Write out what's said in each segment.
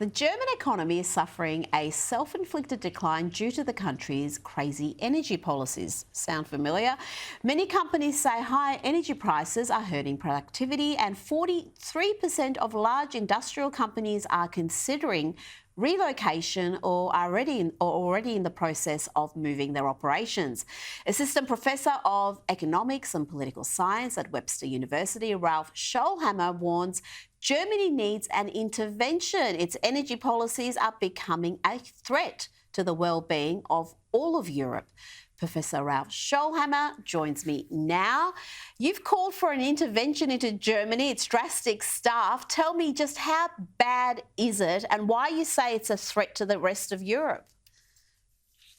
The German economy is suffering a self-inflicted decline due to the country's crazy energy policies. Sound familiar? Many companies say higher energy prices are hurting productivity, and 43% of large industrial companies are considering relocation or are already in the process of moving their operations. Assistant Professor of Economics and Political Science at Webster University, Ralph Schoellhammer, warns Germany needs an intervention. Its energy policies are becoming a threat to the well-being of all of Europe. Professor Ralph Schoellhammer joins me now. You've called for an intervention into Germany, its drastic stuff. Tell me just how bad is it and why you say it's a threat to the rest of Europe?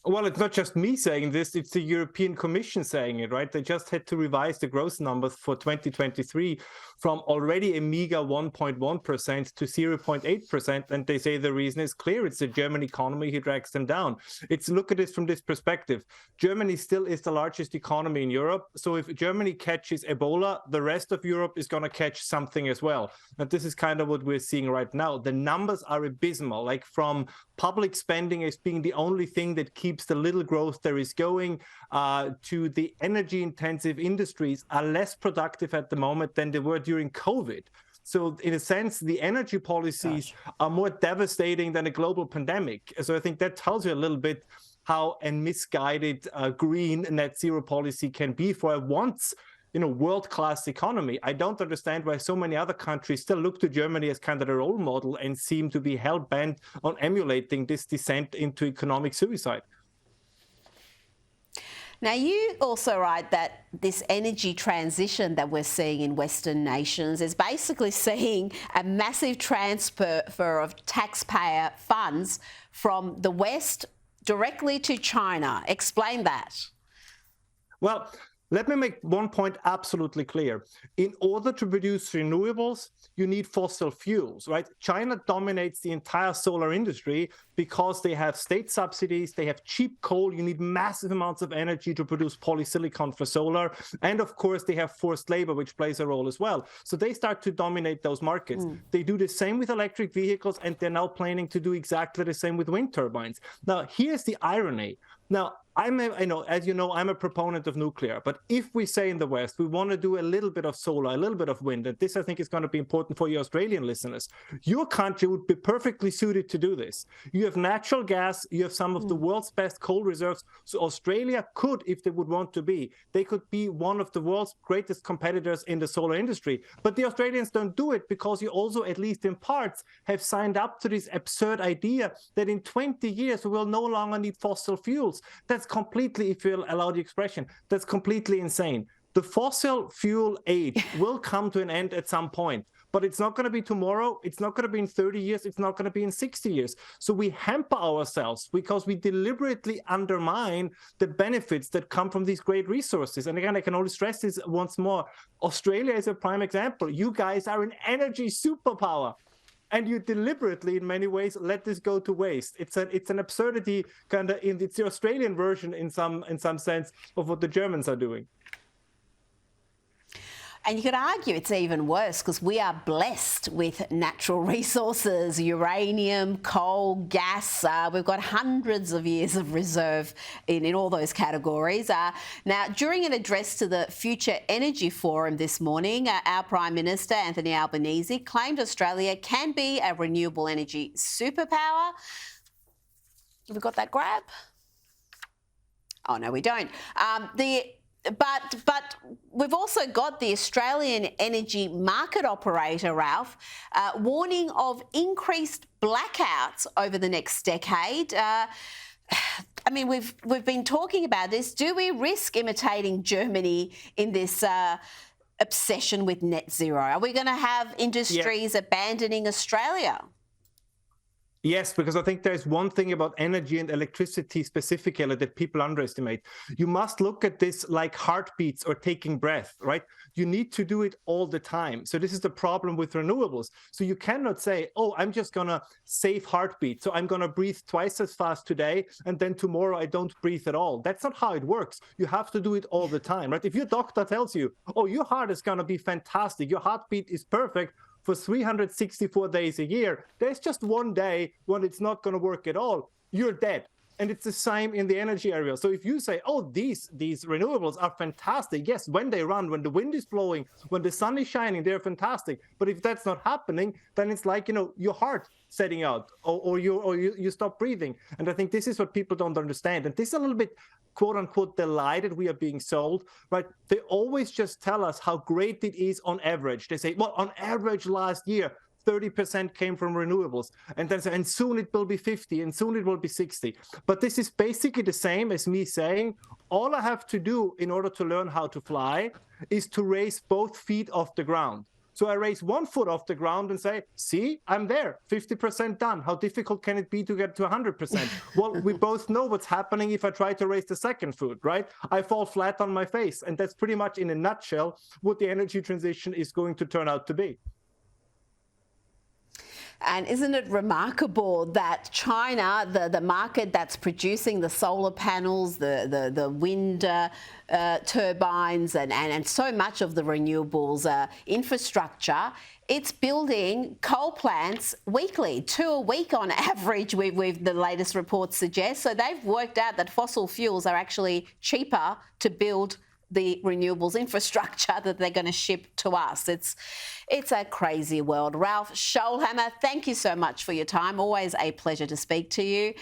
Well, it's not just me saying this, it's the European Commission saying it, right? They just had to revise the growth numbers for 2023 from already a meager 1.1% to 0.8%. And they say the reason is clear. It's the German economy who drags them down. Look at this from this perspective. Germany still is the largest economy in Europe. So if Germany catches Ebola, the rest of Europe is going to catch something as well. And this is kind of what we're seeing right now. The numbers are abysmal, like from public spending as being the only thing that keeps the little growth there is going to the energy intensive industries are less productive at the moment than they were during COVID. So in a sense, the energy policies are more devastating than a global pandemic. So I think that tells you a little bit how a misguided green net zero policy can be for a once world-class economy. I don't understand why so many other countries still look to Germany as kind of a role model and seem to be hell-bent on emulating this descent into economic suicide. Now, you also write that this energy transition that we're seeing in Western nations is basically seeing a massive transfer of taxpayer funds from the West directly to China. Explain that. Well, let me make one point absolutely clear. In order to produce renewables, you need fossil fuels, right? China dominates the entire solar industry because they have state subsidies, they have cheap coal, you need massive amounts of energy to produce polysilicon for solar, and of course they have forced labor, which plays a role as well. So they start to dominate those markets. They do the same with electric vehicles, and they're now planning to do exactly the same with wind turbines. Now, here's the irony. Now, as you know, I'm a proponent of nuclear, but if we say in the West, we want to do a little bit of solar, a little bit of wind, and this I think is going to be important for your Australian listeners, your country would be perfectly suited to do this. You have natural gas, you have some of the world's best coal reserves, so Australia could, if they would want to be, they could be one of the world's greatest competitors in the solar industry. But the Australians don't do it because you also, at least in parts, have signed up to this absurd idea that in 20 years we will no longer need fossil fuels. That's completely, if you'll allow the expression, that's completely insane. The fossil fuel age will come to an end at some point, but it's not going to be tomorrow. It's not going to be in 30 years. It's not going to be in 60 years. So we hamper ourselves because we deliberately undermine the benefits that come from these great resources. And again, I can only stress this once more. Australia is a prime example. You guys are an energy superpower. And you deliberately, in many ways, let this go to waste. It's an absurdity, kind of. It's the Australian version, in some sense, of what the Germans are doing. And you could argue it's even worse because we are blessed with natural resources, uranium, coal, gas. We've got hundreds of years of reserve in all those categories. Now, during an address to the Future Energy Forum this morning, our Prime Minister, Anthony Albanese, claimed Australia can be a renewable energy superpower. Have we got that grab? Oh, no, we don't. But we've also got the Australian energy market operator, Ralph, warning of increased blackouts over the next decade. I mean, we've been talking about this. Do we risk imitating Germany in this obsession with net zero? Are we going to have industries abandoning Australia? Yes, because I think there's one thing about energy and electricity specifically that people underestimate. You must look at this like heartbeats or taking breath, right? You need to do it all the time. So this is the problem with renewables. So you cannot say, oh, I'm just going to save heartbeat. So I'm going to breathe twice as fast today, and then tomorrow I don't breathe at all. That's not how it works. You have to do it all the time, right? If your doctor tells you, oh, your heart is going to be fantastic, your heartbeat is perfect, for 364 days a year. There's just one day when it's not going to work at all. You're dead. And it's the same in the energy area. So if you say, oh, these renewables are fantastic, yes, when they run, when the wind is blowing, when the sun is shining, they're fantastic. But if that's not happening, then it's like, your heart setting out, or you stop breathing. And I think this is what people don't understand. And this is a little bit, quote unquote, the lie that we are being sold, right? They always just tell us how great it is on average. They say, well, on average last year, 30% came from renewables, and then and soon it will be 50, and soon it will be 60. But this is basically the same as me saying, all I have to do in order to learn how to fly is to raise both feet off the ground. So I raise one foot off the ground and say, see, I'm there, 50% done. How difficult can it be to get to 100%? Well, we both know what's happening if I try to raise the second foot, right? I fall flat on my face. And that's pretty much in a nutshell what the energy transition is going to turn out to be. And isn't it remarkable that China, the market that's producing the solar panels, the wind turbines, and so much of the renewables infrastructure, it's building coal plants weekly, 2 a week on average, we've the latest reports suggest. So they've worked out that fossil fuels are actually cheaper to build the renewables infrastructure that they're going to ship to us. It's a crazy world. Ralph Schoellhammer, thank you so much for your time. Always a pleasure to speak to you.